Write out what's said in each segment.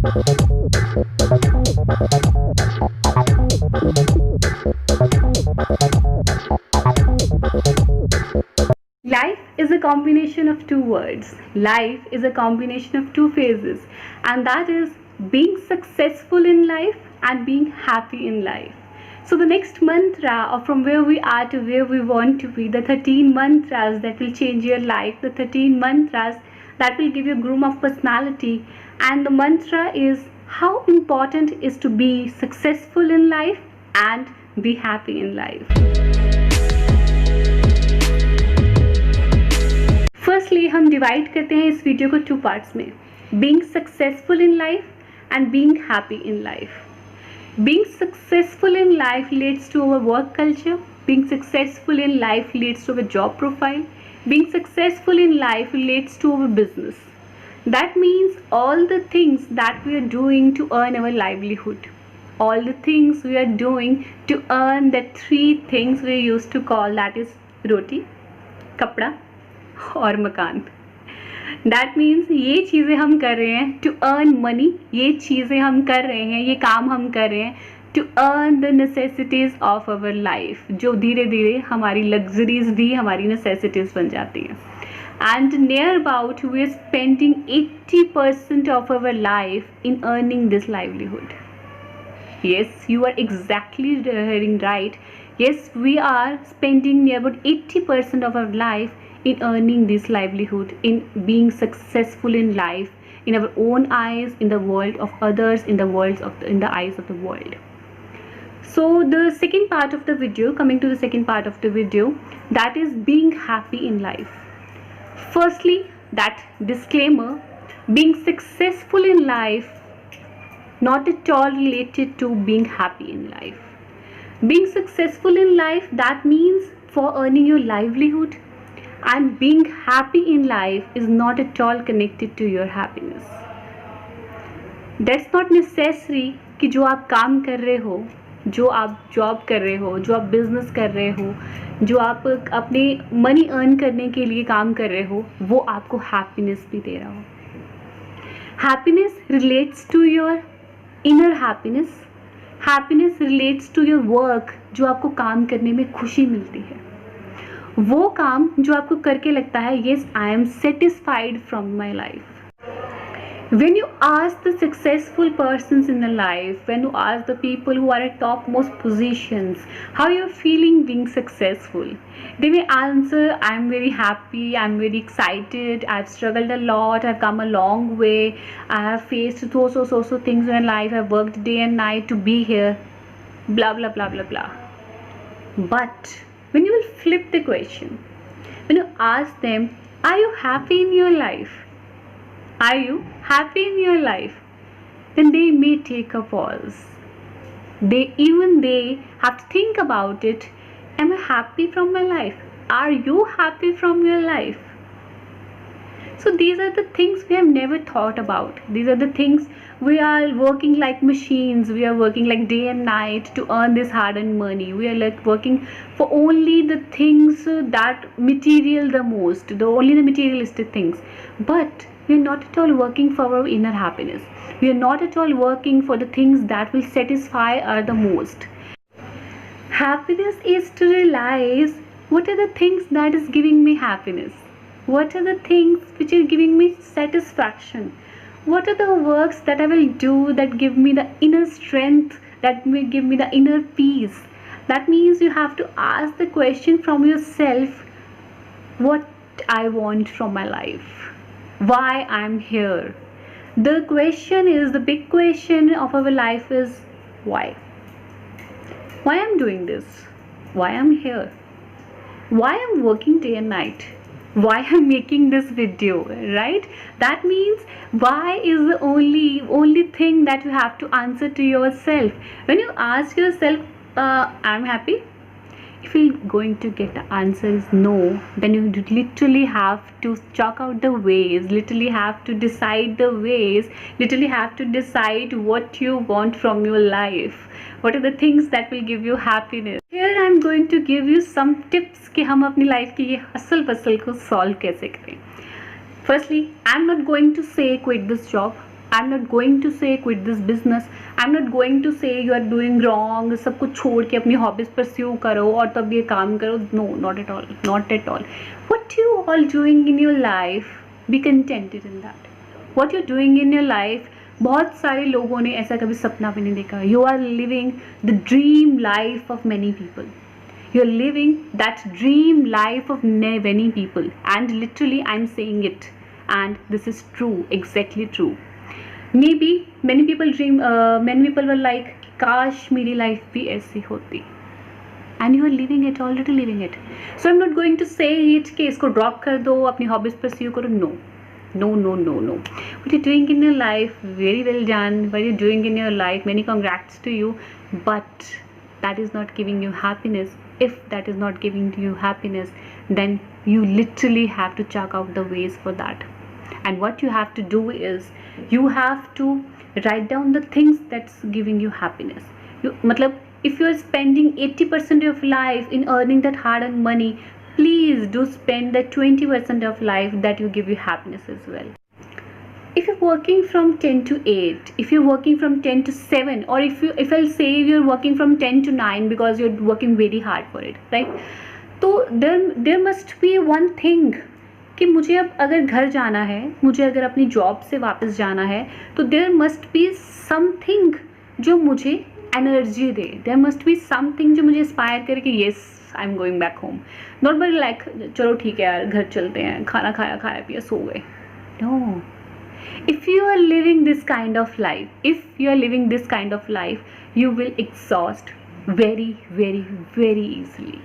Life is a combination of two words. Life is a combination of two phases, and that is being successful in life and being happy in life. So, the next mantra of from where we are to where we want to be, the 13 mantras that will change your life, the 13 mantras that will give you a groom of personality. And the mantra is how important is to be successful in life and be happy in life. Firstly हम divide करते हैं इस video को two parts में, being successful in life and being happy in life. Being successful in life leads to our work culture, being successful in life leads to our job profile, being successful in life leads to our business. That means all the things that we are doing to earn our livelihood, all the things we are doing to earn that three things we used to call, that is roti, कपड़ा और मकान. That means ये चीज़ें हम कर रहे हैं to earn money, ये चीज़ें हम कर रहे हैं, ये काम हम कर रहे हैं to earn the necessities of our life, जो धीरे धीरे हमारी luxuries भी हमारी necessities बन जाती हैं. And near about we are spending 80% of our life in earning this livelihood. Yes, you are exactly hearing right. Yes, we are spending near about 80% of our life in earning this livelihood, in being successful in life, in our own eyes, in the world of others, in the eyes of the world. So the second part of the video, coming to the second part of the video, that is being happy in life. Firstly, that disclaimer, being successful in life not at all related to being happy in life. Being successful in life, that means for earning your livelihood, and being happy in life is not at all connected to your happiness. That's not necessary कि जो आप काम कर रहे हो, जो आप job कर रहे हो, जो आप बिजनेस कर रहे हो, जो आप अपने मनी अर्न करने के लिए काम कर रहे हो, वो आपको हैप्पीनेस भी दे रहा हो. Happiness relates to your inner happiness. Happiness relates to your work, जो आपको काम करने में खुशी मिलती है, वो काम जो आपको करके लगता है yes I am satisfied from my life. When you ask the successful persons in your life, when you ask the people who are at topmost positions, how you're feeling being successful, they may answer, I'm very happy, I'm very excited, I've struggled a lot, I've come a long way, I have faced so things in my life, I've worked day and night to be here, blah blah blah blah blah. But when you will flip the question, when you ask them, are you happy in your life? Are you happy in your life? Then they may take a pause. They have to think about it. Am I happy from my life? Are you happy from your life? So these are the things we have never thought about. These are the things we are working like machines. We are working like day and night to earn this hard-earned money. We are like working for only the things that material the most, only the materialistic things. But we are not at all working for our inner happiness. We are not at all working for the things that will satisfy us the most. Happiness is to realize what are the things that is giving me happiness. What are the things which are giving me satisfaction? What are the works that I will do that give me the inner strength, that will give me the inner peace? That means you have to ask the question from yourself, what I want from my life. Why I'm here. The question is, the big question of our life is why. Why I'm doing this? Why I'm here? Why I'm working day and night? Why I'm making this video, right? That means why is the only thing that you have to answer to yourself. When you ask yourself, I'm happy, if you're going to get the answer is no, then you literally have to chalk out the ways, literally have to decide the ways, literally have to decide what you want from your life. What are the things that will give you happiness? Here I'm going to give you some tips कि हम अपनी life की ये hustle पसल को solve कैसे करें. Firstly, I'm not going to say quit this job. I am not going to say quit this business, I am not going to say you are doing wrong, सब कुछ छोड़ के अपनी हॉबीज परस्यू करो और तब ये काम करो. No, not at all, not at all. What you all doing in your life, be contented in that. What you doing in your life, बहुत सारे लोगों ने ऐसा कभी सपना भी नहीं देखा. You are living the dream life of many people. You're living that dream life of many people, and literally I'm saying it, and this is true, exactly true. Maybe many people many people were like, kash मेरी life भी ऐसी होती, and you are living it, already living it. So I'm not going to say it कि इसको drop कर दो, अपनी hobbies pursue करो. No, no, no, no, no. What you're doing in your life, very well done. What you're doing in your life, many congrats to you, but that is not giving you happiness. If that is not giving you happiness, then you literally have to check out the ways for that. And what you have to do is you have to write down the things that's giving you happiness. Matlab, if you are spending 80% of life in earning that hard-earned money, please do spend that 20% of life that you give you happiness as well. If you're working from 10 to 8, if you're working from 10 to 7, or if I'll say you're working from 10 to 9 because you're working very hard for it, right? तो there must be one thing कि मुझे अब अगर घर जाना है, मुझे अगर अपनी जॉब से वापस जाना है, तो there must be something जो मुझे energy they. there must be something जो मुझे इंस्पायर करे कि yes, I'm going back home. not but like चलो ठीक है यार, घर चलते हैं, खाना खाया पिया सो गए. No. If you are living this kind of life, you will exhaust very, very, very easily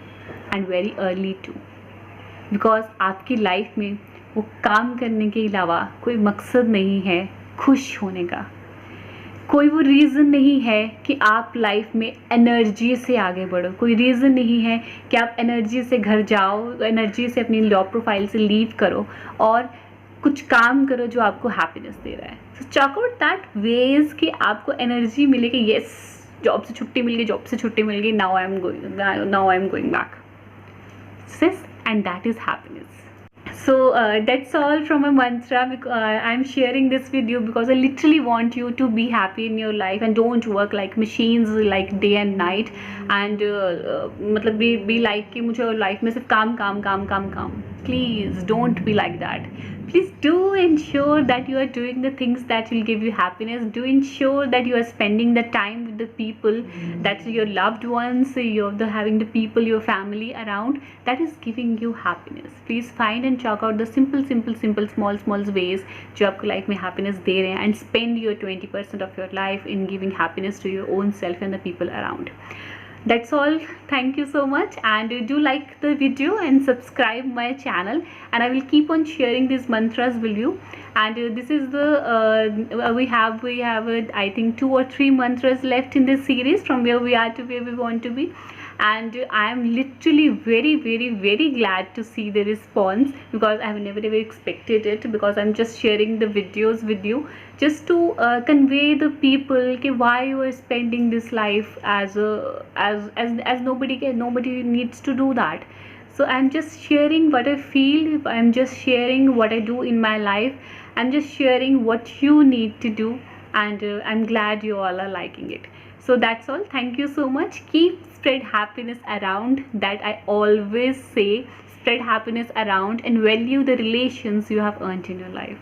and very early too. Because आपकी लाइफ में वो काम करने के अलावा कोई मकसद नहीं है खुश होने का. कोई वो रीज़न नहीं है कि आप लाइफ में एनर्जी से आगे बढ़ो. कोई रीज़न नहीं है कि आप एनर्जी से घर जाओ, एनर्जी से अपनी जॉब प्रोफाइल से लीव करो और कुछ काम करो जो आपको हैप्पीनेस दे रहा है. So check out that ways कि आपको एनर्जी मिले कि येस, जॉब से छुट्टी मिल गई, now I am going back. Sis, and that is happiness. So that's all from my mantra. I'm sharing this with you because I literally want you to be happy in your life and don't work like machines, like day and night, and मतलब be like कि मुझे life में सिर्फ काम. Please don't be like that. Please do ensure that you are doing the things that will give you happiness. Do ensure that you are spending the time with the people, that's your loved ones, you're having the people, your family around, that is giving you happiness. Please find and check out the simple small ways जो आपको life में happiness दे रहे हैं, and spend your 20% of your life in giving happiness to your own self and the people around. That's all. Thank you so much, and do like the video and subscribe my channel, and I will keep on sharing these mantras with you. And this is the we have I think 2 or 3 mantras left in this series, from where we are to where we want to be. And I am literally very, very, very glad to see the response, because I have never expected it, because I'm just sharing the videos with you just to convey the people कि why you are spending this life as nobody needs to do that. So I'm just sharing what I feel, I'm just sharing what I do in my life, I'm just sharing what you need to do, and I'm glad you all are liking it. So that's all. Thank you so much. Keep spread happiness around, that I always say. Spread happiness around and value the relations you have earned in your life.